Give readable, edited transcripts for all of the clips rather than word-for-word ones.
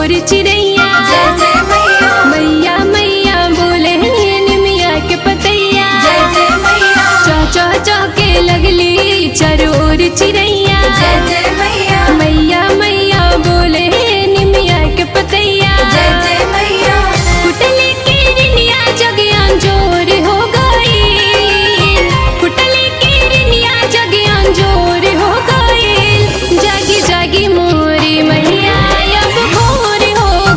चरोर चिड़ैया। जय जय मैया। मैया मैया बोले निमिया के पतैया। जय जय मैया। चौ चौ चौ के लगली चरोर चिड़ैया। जय जय मैया। मैया मैया बोले निमिया के पतैया। जय जय मैया। कुटले की रिनिया जगिया जोर हो गई। कुटले की रिनिया जगिया जोर हो गई। जागी जागी मोरी मैया अब भोर हो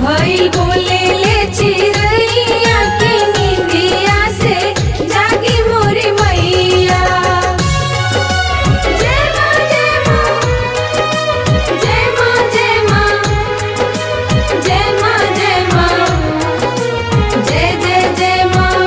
भइल बोले ले चिरैया के नींदिया से जागी मोरी मैया। जय माँ जय माँ जय माँ जय माँ जय माँ जय माँ जय जय जय माँ।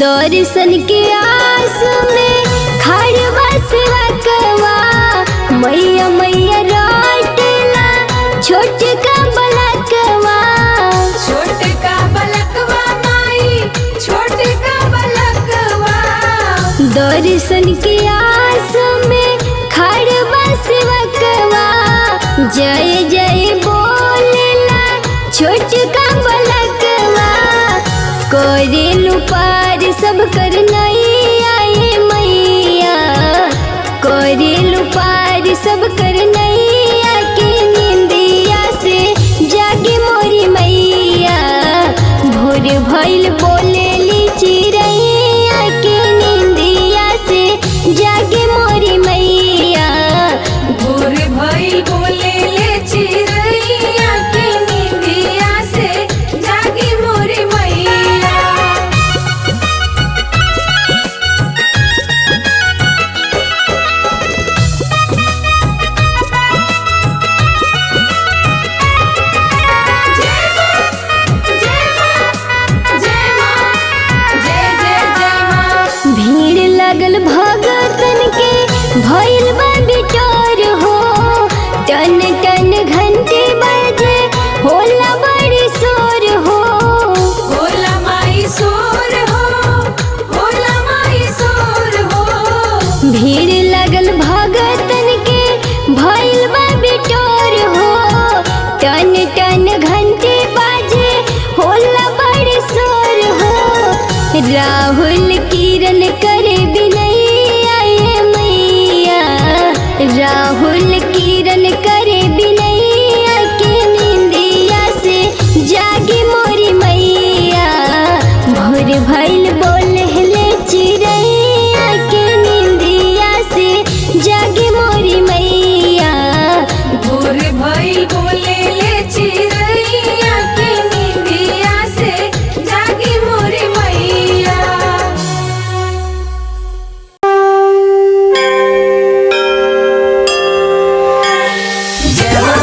दर्शन के आस में खड़ बसवा कवा मैया मैया रोटला छोटका बलकवा। छोटका बलकवा माई छोटका बलकवा। दर्शन के आस में खड़ बसवा कवा जय जय बोलेला छोटका बलकवा। करेलु पार सब कर नैया ये मैया करेलु पार सब कर नैया के नींदिया से जागे मोरी मैया। भोर भइल बोलेली चिरैया के नींदिया से जागे मोरी मैया। भोर भइल बोले ले चिरैया के नींदिया से जागी मोरी मैया। जय माँ जय माँ जय माँ जय जय जय माँ। भीड़ लगल भगतन के भइल बा बिटोर हो टन टन घंटे बजे होला बड़ी शोर हो। होला माई सोर हो होला माई सोर हो। भीड़ लगल भगतन के भइल बा बिटोर हो टन टन घंटे बजे होला बड़ी शोर हो। राहुल किरण करे बिनैया ये मैया राहुल किरण करे बिनैया के नींदिया से जागी मोरी मैया। भोर भइल बोलेले चिरैया के नींदिया से जागी मोरी मैया। भोर भइल बोले ले चिरैया के नींदिया से जागी मोरी मैया। जय हो